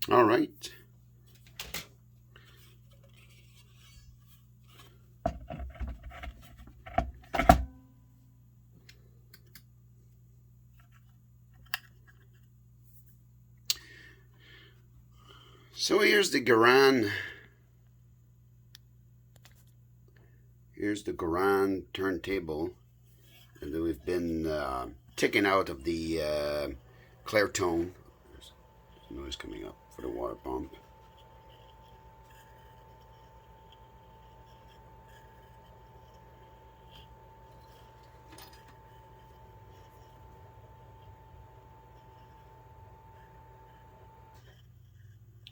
All right. So here's the Garand. Here's the Garand turntable that we've been taking out of the clear tone. There's noise coming up for the water pump.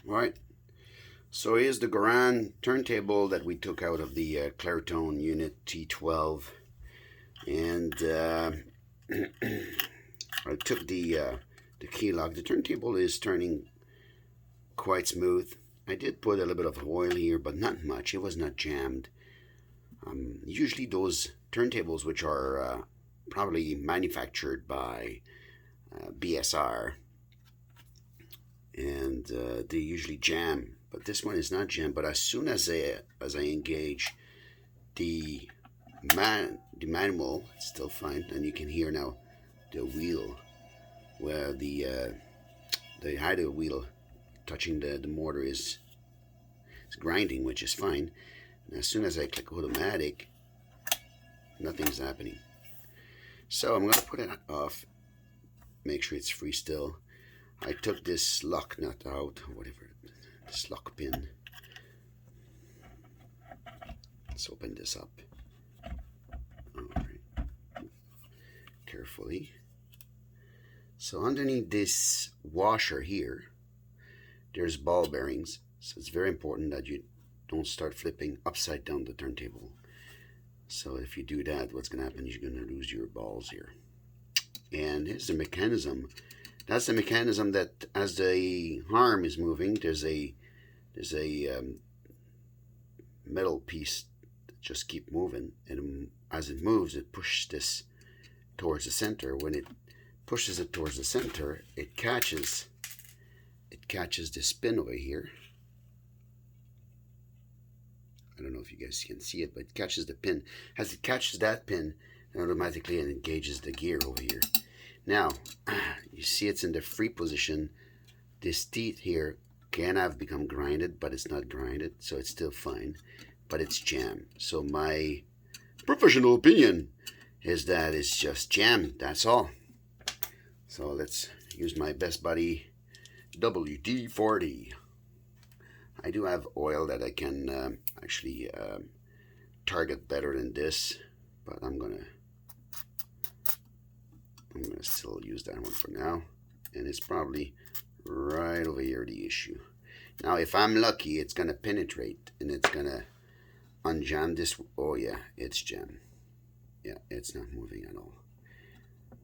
All right. So here's the Garand turntable that we took out of the Clairtone unit T12, and I took the key lock. The turntable is turning quite smooth. I did put a little bit of oil here, but not much. It was not jammed. Usually those turntables, which are probably manufactured by BSR, and they usually jam, but this one is not jammed. But as soon as I engage the manual, it's still fine, and you can hear now the wheel where the idle wheel touching the mortar is grinding, which is fine. And as soon as I click automatic, nothing's happening. So I'm gonna put it off, make sure it's free still. I took this lock nut out, whatever, this lock pin. Let's open this up. Alright. Carefully. So underneath this washer here, there's ball bearings. So it's very important that you don't start flipping upside down the turntable. So if you do that, what's going to happen is you're going to lose your balls here. And here's the mechanism. That's the mechanism that, as the arm is moving, there's a metal piece that just keep moving, and as it moves, it pushes this towards the center. When it pushes it towards the center, it catches this pin over here. I don't know if you guys can see it, but it catches the pin. As it catches that pin, then automatically it engages the gear over here. Now, you see it's in the free position. This teeth here can have become grinded, but it's not grinded, so it's still fine, but it's jammed. So my professional opinion is that it's just jammed, that's all. So let's use my best buddy WD-40. I do have oil that I can actually target better than this, but I'm gonna still use that one for now, and it's probably right over here the issue. Now if I'm lucky, it's gonna penetrate and it's gonna unjam this. Oh yeah, it's jammed. Yeah, it's not moving at all.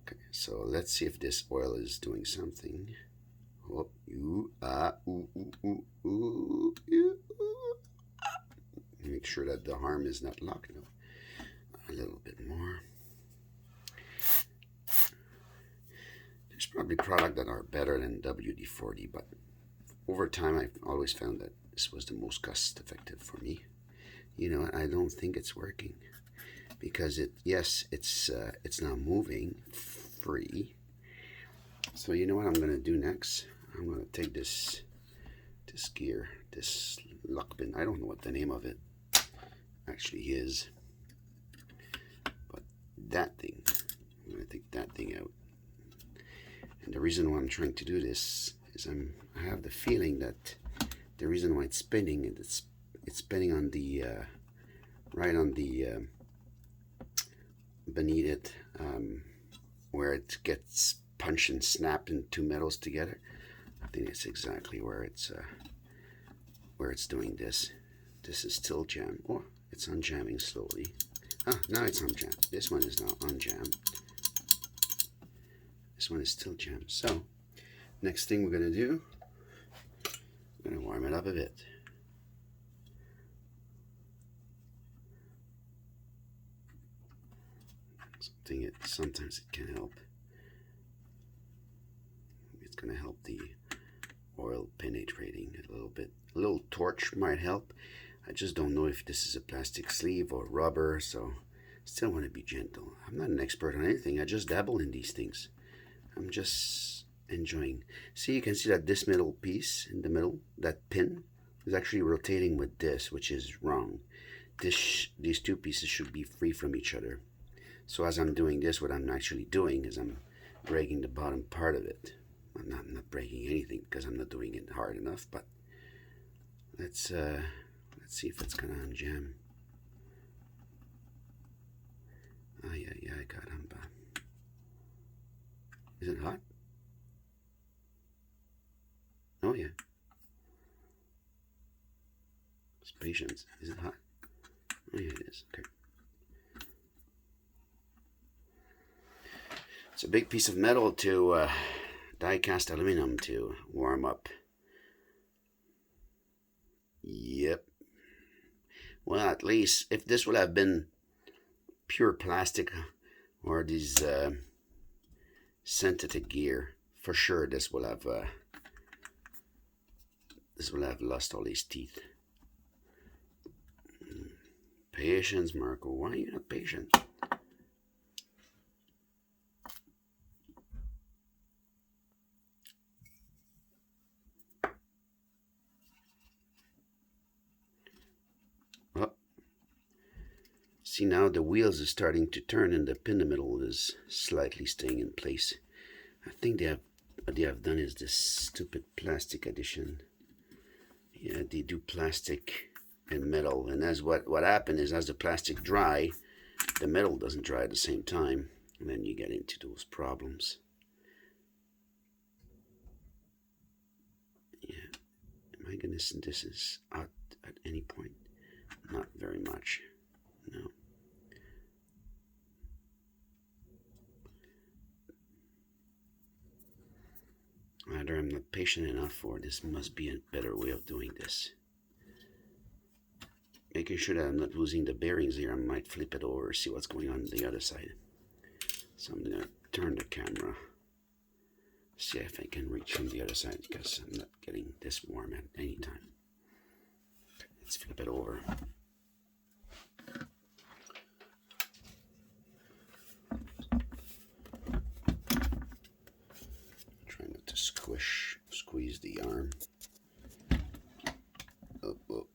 Okay, so let's see if this oil is doing something. Oh, make sure that the arm is not locked. No, a little bit more. There's probably products that are better than WD-40, but over time I've always found that this was the most cost effective for me. You know, I don't think it's working because it's not moving free. So you know what I'm gonna do next? I'm gonna take this gear, this lock pin. I don't know what the name of it actually is, but that thing, I'm gonna take that thing out. And the reason why I'm trying to do this is I have the feeling that the reason why it's spinning, it's spinning on the right on the beneath it, where it gets punched and snapped in two metals together. I think it's exactly where it's doing this. This is still jammed. Oh, it's unjamming slowly. Ah, now it's unjammed. This one is now unjammed. This one is still jammed. So, next thing we're going to do, I'm going to warm it up a bit. Sometimes it can help. It's going to help the oil penetrating a little bit. A little torch might help. I just don't know if this is a plastic sleeve or rubber, so still want to be gentle. I'm not an expert on anything. I just dabble in these things. I'm just enjoying. See, you can see that this middle piece in the middle, that pin, is actually rotating with this, which is wrong. These two pieces should be free from each other. So as I'm doing this, what I'm actually doing is I'm breaking the bottom part of it. I'm not breaking anything because I'm not doing it hard enough, but let's see if it's gonna unjam. Ay, caramba. Is it hot? Oh yeah. It's patience. Is it hot? Oh yeah, it is. Okay. It's a big piece of metal to die cast aluminum to warm up. Yep. Well, at least if this would have been pure plastic or these synthetic gear, for sure this will have lost all these teeth. Patience, Marco. Why are you not patient? Oh. See, now the wheels are starting to turn and the pin in the middle is slightly staying in place. I think what they have done is this stupid plastic addition. Yeah, they do plastic and metal, and as what happened is as the plastic dry, the metal doesn't dry at the same time, and then you get into those problems. Yeah, my goodness, and this is out at any point. Not very much, no. Either I'm not patient enough, or this must be a better way of doing this. Making sure that I'm not losing the bearings here, I might flip it over, see what's going on the other side. So I'm gonna turn the camera, see if I can reach from the other side, because I'm not getting this warm at any time. Let's flip it over. Try not to squeeze the arm.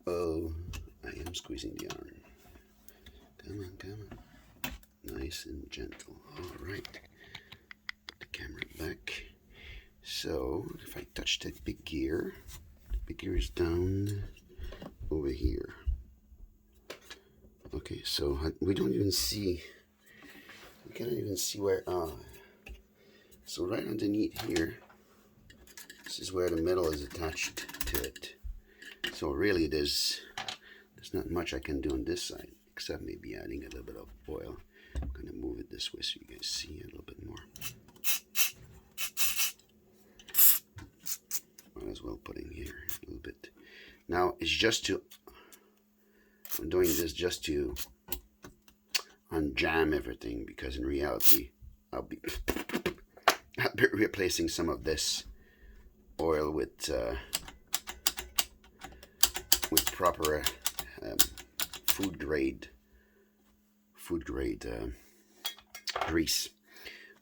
Oh. I am squeezing the arm. Come on. Nice and gentle. All right. Put the camera back. So, if I touch that big gear is down over here. Okay, so we don't even see, we can't even see where, so right underneath here, this is where the metal is attached to it. So really there's not much I can do on this side, except maybe adding a little bit of oil. I'm going to move it this way so you guys see a little bit more. Might as well put in here a little bit. Now it's just to, I'm doing this just to unjam everything, because in reality I'll be replacing some of this oil with proper food grade grease.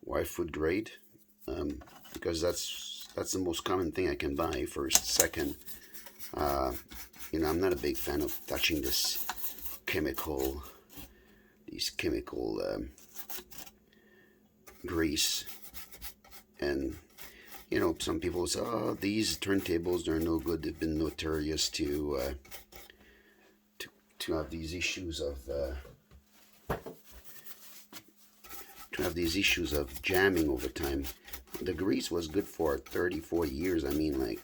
Why food grade? Because that's the most common thing I can buy. First, second, you know, I'm not a big fan of touching these chemical grease. And you know, some people say, oh, these turntables, they're no good. They've been notorious to have these issues of jamming over time. The grease was good for 30, 40 years. I mean, like,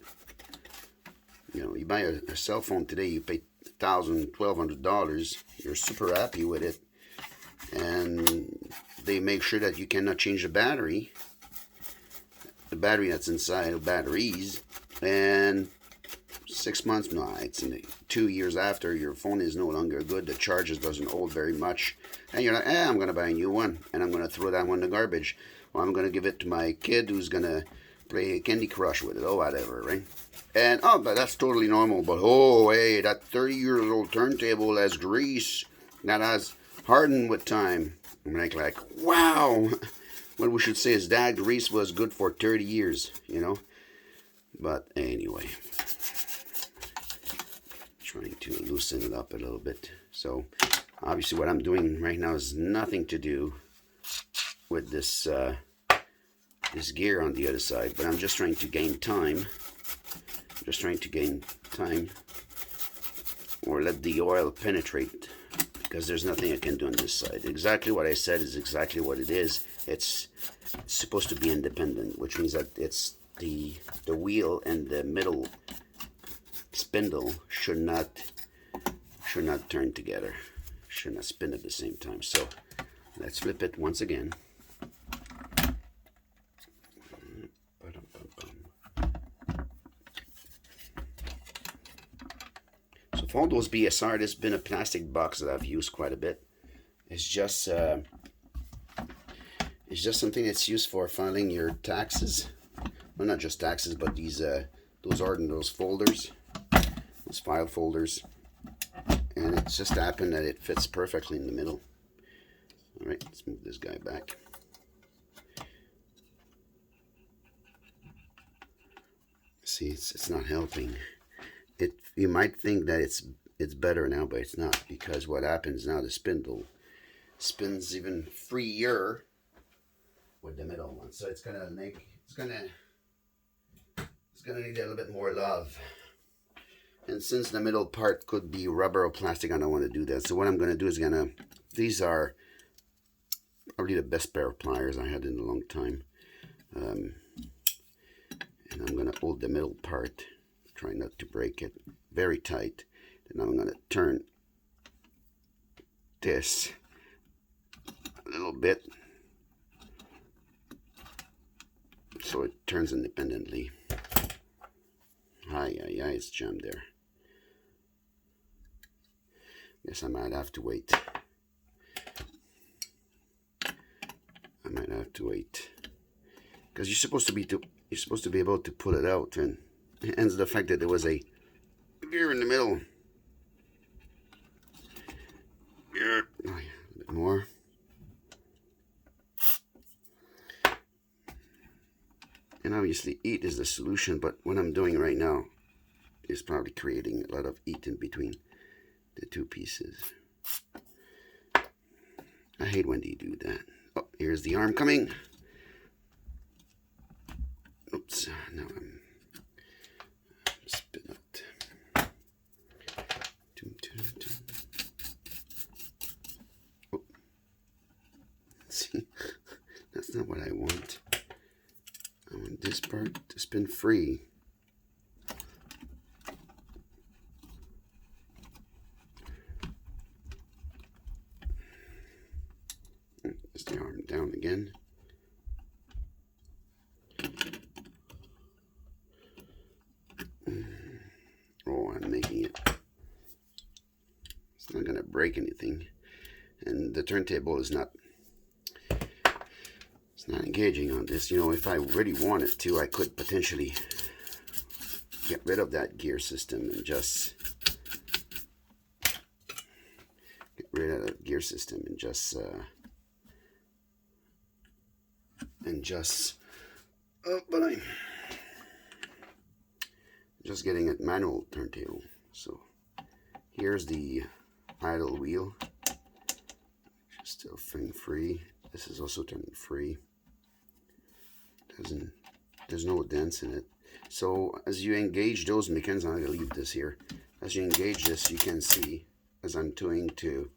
you know, you buy a cell phone today, you pay $1,000, $1,200. You're super happy with it, and they make sure that you cannot change the battery that's inside of batteries, and 6 months, no, it's in 2 years after, your phone is no longer good, the charge doesn't hold very much, and you're like, I'm going to buy a new one, and I'm going to throw that one in the garbage, or I'm going to give it to my kid who's going to play Candy Crush with it, or whatever, right? And oh, but that's totally normal. But oh, hey, that 30-year-old turntable has grease that has hardened with time. I'm like, wow. What we should say is that grease was good for 30 years, you know. But anyway, trying to loosen it up a little bit. So obviously, what I'm doing right now is nothing to do with this this gear on the other side, but I'm just trying to gain time. Just trying to gain time, or let the oil penetrate, because there's nothing I can do on this side. Exactly what I said is exactly what it is. It's supposed to be independent, which means that it's the wheel and the middle spindle should not turn together, should not spin at the same time. So let's flip it once again. So for all those BSR, this has been a plastic box that I've used quite a bit. It's just something that's used for filing your taxes. Well, not just taxes, but these those folders, those file folders. And it just happened that it fits perfectly in the middle. All right, let's move this guy back. See, it's not helping. You might think that it's better now, but it's not, because what happens now, the spindle spins even freer with the middle one. So it's gonna need a little bit more love. And since the middle part could be rubber or plastic, I don't want to do that. So what I'm gonna do is these are probably the best pair of pliers I had in a long time. And I'm gonna hold the middle part, try not to break it, very tight. Then I'm gonna turn this a little bit so it turns independently. It's jammed there. Guess I might have to wait. Because you're supposed to be able to pull it out, and hence the fact that there was a gear in the middle. A bit more. And obviously heat is the solution, but what I'm doing right now is probably creating a lot of heat in between the two pieces. I hate when they do that. Oh, here's the arm coming. Oops, now I'm spin out. Oh. See, that's not what I want. I want this part to spin free. Just the arm down again. Oh, I'm making it. It's not going to break anything. And the turntable is not engaging on this. You know, if I really wanted to, I could potentially get rid of that gear system and just but I'm just getting a manual turntable. So here's the idle wheel, which is still turning free. This is also turning free. There's no dents in it. So as you engage those mechanisms, I'm going to leave this here. As you engage this, you can see, as I'm doing to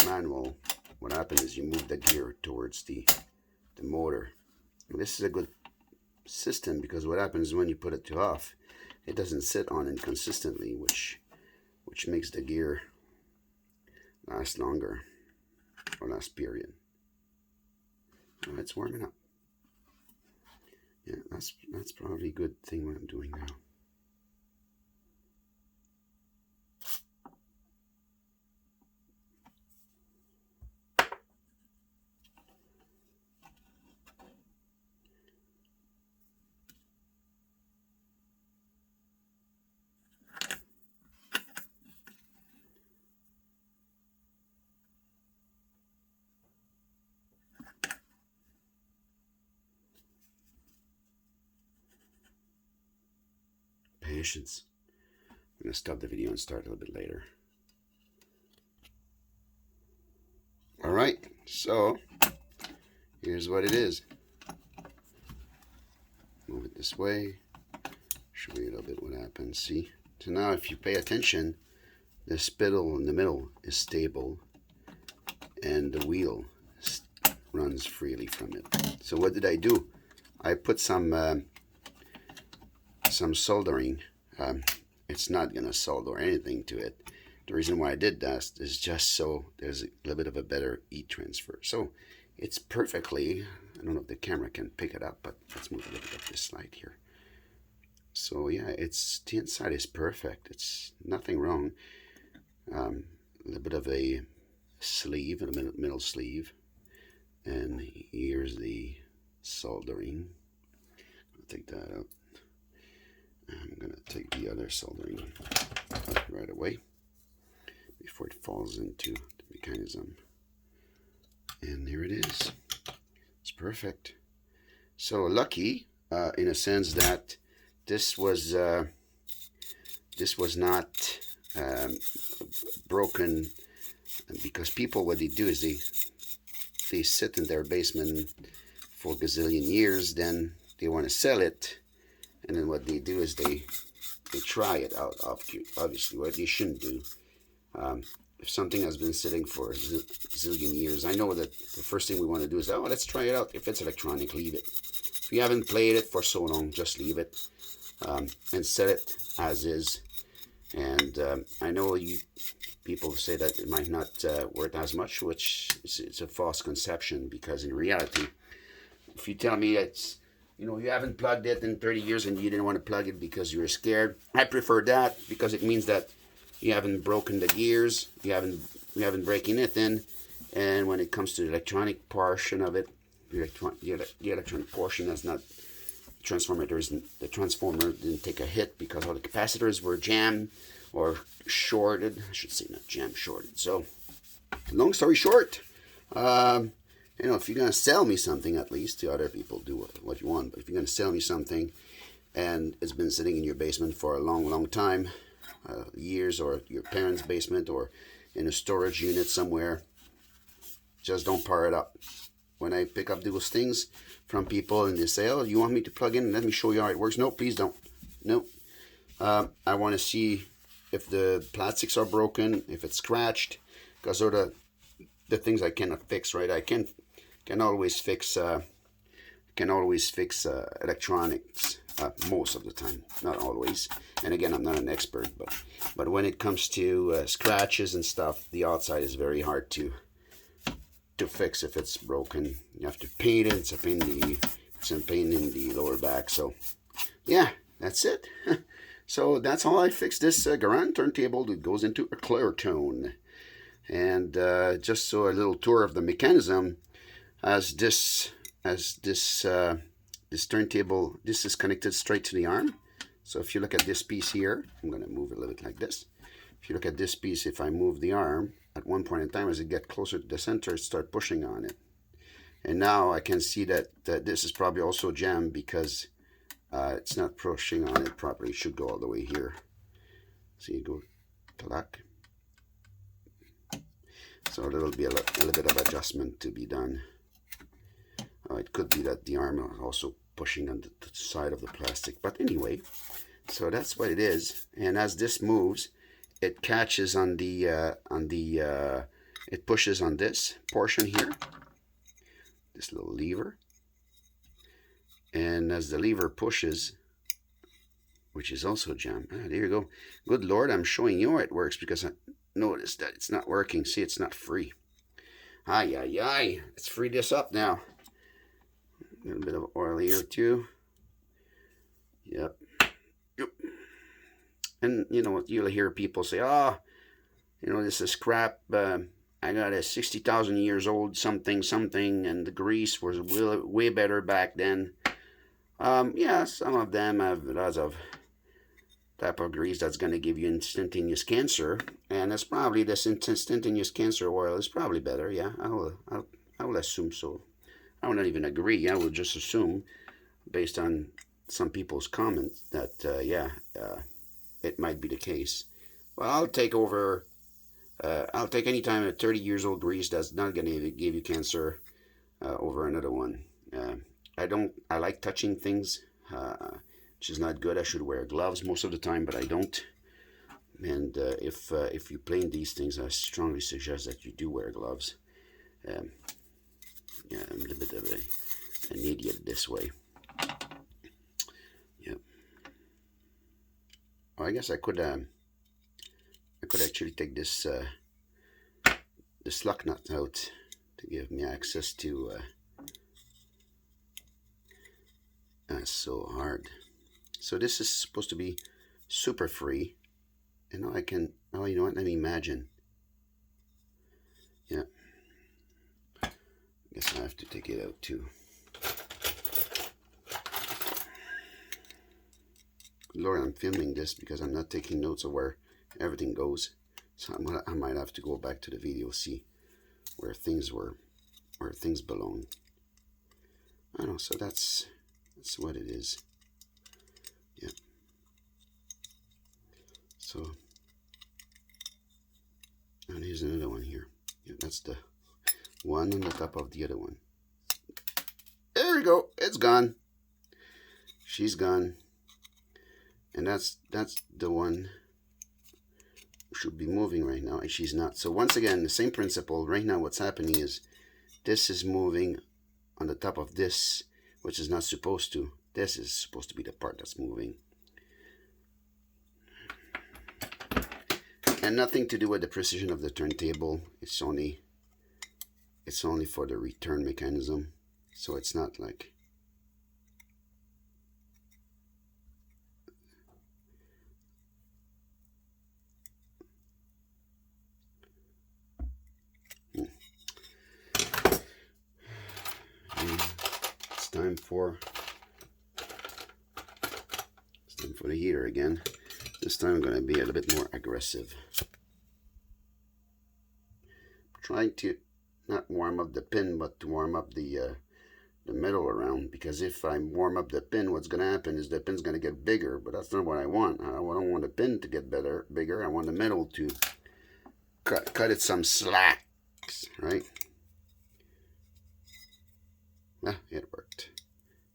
manual, what happens is you move the gear towards the motor. And this is a good system, because what happens when you put it to off, it doesn't sit on it consistently, which makes the gear last longer, or last period. Oh, it's warming up. Yeah, that's probably a good thing what I'm doing now. patience. I'm going to stop the video and start a little bit later. Alright, so here's what it is. Move it this way. Show you a little bit what happens. See? So now if you pay attention, the spindle in the middle is stable and the wheel runs freely from it. So what did I do? I put some soldering. It's not going to solder anything to it. The reason why I did that is just so there's a little bit of a better heat transfer. So it's perfectly, I don't know if the camera can pick it up, but let's move a little bit up this slide here. So yeah, the inside is perfect. It's nothing wrong. A little bit of a sleeve, a middle sleeve. And here's the soldering. I'll take that out. I'm going to take the other soldering out right away before it falls into the mechanism. And there it is. It's perfect. So lucky in a sense that this was not broken, because people, what they do is they sit in their basement for a gazillion years, then they want to sell it, and then what they do is they try it out, obviously, what they shouldn't do. If something has been sitting for a zillion years, I know that the first thing we want to do is, oh, let's try it out. If it's electronic, leave it. If you haven't played it for so long, just leave it and set it as is. And I know people say that it might not worth as much, which is a false conception, because in reality, if you tell me you haven't plugged it in 30 years and you didn't want to plug it because you were scared, I prefer that, because it means that you haven't broken the gears, you haven't breaking anything. And when it comes to the electronic portion of it, the electronic portion has not, the transformer didn't take a hit because all the capacitors were jammed or shorted. I should say not jammed, shorted. So long story short, if you're going to sell me something, at least to other people, do what you want. But if you're going to sell me something and it's been sitting in your basement for a long time, years, or your parents' basement, or in a storage unit somewhere, just don't power it up. When I pick up those things from people and they say, oh, you want me to plug in? Let me show you how it works. No, please don't. No. I want to see if the plastics are broken, if it's scratched, because those are the things I cannot fix, right? I can always fix electronics most of the time, not always. And again, I'm not an expert, but when it comes to scratches and stuff, the outside is very hard to fix if it's broken. You have to paint it. It's a pain in the lower back. So yeah, that's it. So that's how I fixed this Garand turntable that goes into a clear tone. And just so a little tour of the mechanism, as this turntable, this is connected straight to the arm. So if you look at this piece here, I'm going to move it a little bit like this. If you look at this piece, if I move the arm, at one point in time, as it gets closer to the center, start pushing on it. And now I can see that this is probably also jammed because it's not pushing on it properly. It should go all the way here. So you go to lock. So there'll be a little bit of adjustment to be done. It could be that the arm is also pushing on the side of the plastic. But anyway, so that's what it is. And as this moves, it catches on it pushes on this portion here, this little lever. And as the lever pushes, which is also jammed, there you go. Good Lord, I'm showing you how it works, because I noticed that it's not working. See, it's not free. Let's free this up now. A little bit of oil here too. Yep. And you'll hear people say, oh, this is crap. I got a 60,000 years old something, and the grease was way better back then. Yeah, some of them have lots of type of grease that's going to give you instantaneous cancer, and that's probably this instantaneous cancer oil is probably better. Yeah, I will assume so. I will not even agree. I will just assume, based on some people's comments that it might be the case. Well, I'll take over. I'll take any time a 30 years old grease that's not going to give you cancer over another one. I like touching things, which is not good. I should wear gloves most of the time, but I don't. And if you play in these things, I strongly suggest that you do wear gloves. Yeah, I'm a little bit of an idiot this way. Yep. Well, I guess I could actually take this lock nut out to give me access to. That's so hard. So this is supposed to be super free. And now I can. Oh, you know what? Let me imagine. Yeah. I guess I have to take it out too. Lord, I'm filming this because I'm not taking notes of where everything goes. So I might have to go back to the video, see where things belong. I don't know. So that's what it is. Yeah. So, and here's another one here. Yeah, that's the one on the top of the other one. There we go. It's gone. She's gone. And that's the one who should be moving right now, and she's not. So once again, the same principle. Right now what's happening is this is moving on the top of this, which is not supposed to. This is supposed to be the part that's moving. And nothing to do with the precision of the turntable. It's only for the return mechanism. So it's not like it's time for the heater again. This time I'm going to be a little bit more aggressive. Trying to not warm up the pin, but to warm up the metal around, because if I warm up the pin, what's going to happen is the pin's going to get bigger, but that's not what I want. I don't want the pin to get bigger. I want the metal to cut it some slack, right? Ah, it worked.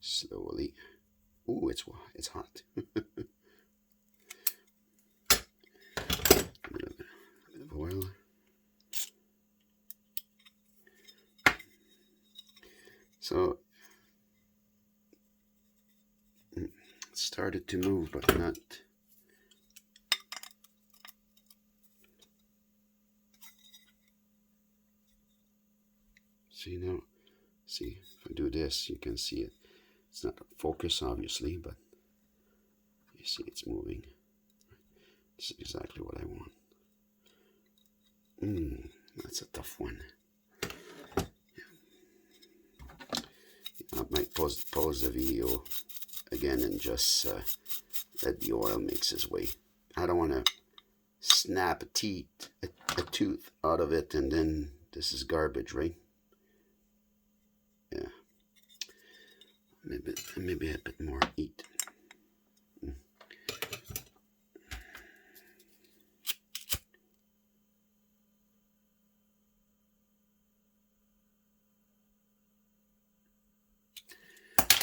Slowly. Ooh, it's hot. A bit of oil. So it started to move, but not. See now? See, if I do this, you can see it. It's not focus, obviously, but you see it's moving. This is exactly what I want. That's a tough one. I might pause the video again and just let the oil mix its way. I don't want to snap a tooth out of it, and then this is garbage, right? Yeah. Maybe a bit more heat.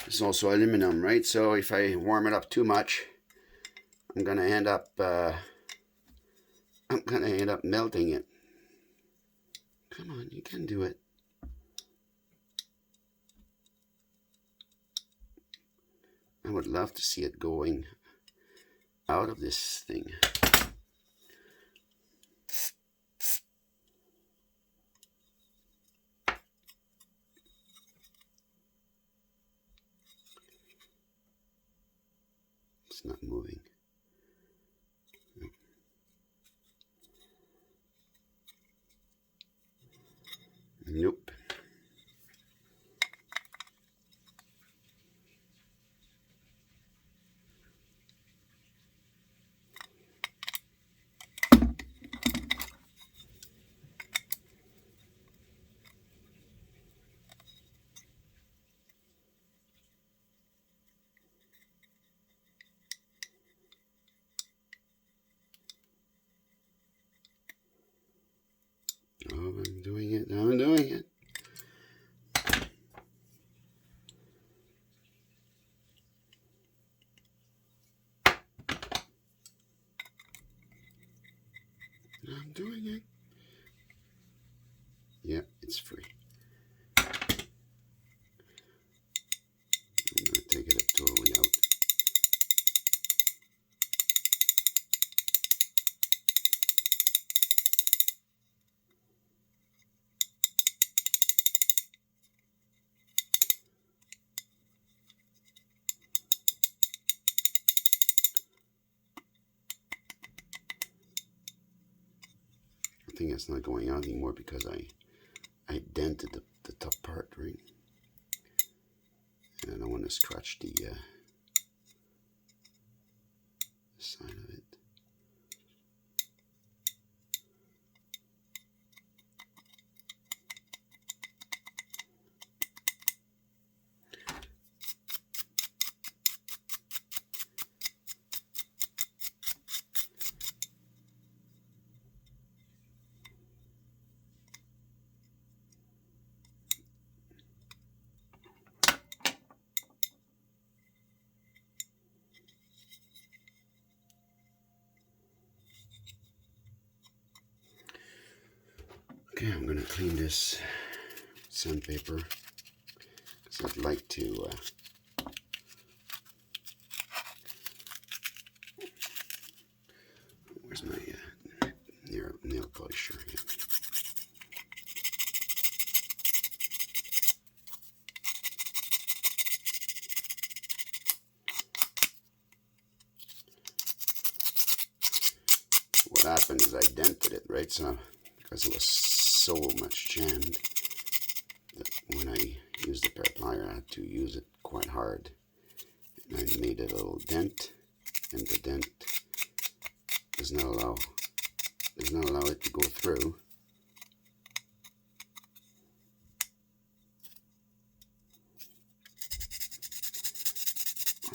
It's also aluminum, right? So if I warm it up too much, I'm gonna end up melting it. Come on, you can do it. I would love to see it going out of this thing. It's not moving. Nope. I'm doing it. Yeah, it's free. I'm going to take it totally out. I think it's not going out anymore because I dented the top part, right? And I don't want to scratch the side of it. Okay, I'm going to clean this sandpaper because I'd like to where's my nail polisher here? What happened is I dented it, right? So because it was so much jammed that when I used the pair of pliers, I had to use it quite hard. And I made a little dent, and the dent does not allow it to go through.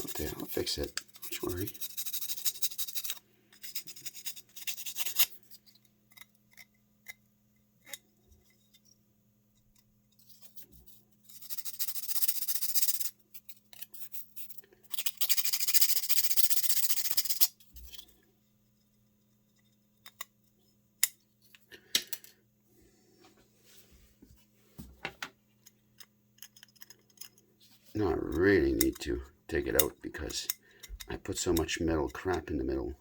Okay, I'll fix it. Don't worry. Now I really need to take it out because I put so much metal crap in the middle.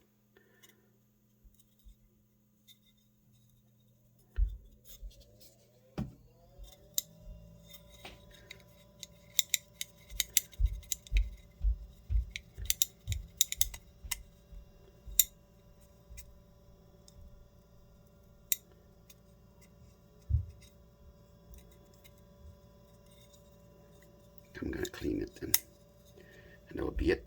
I'm gonna clean it then, and that'll be it.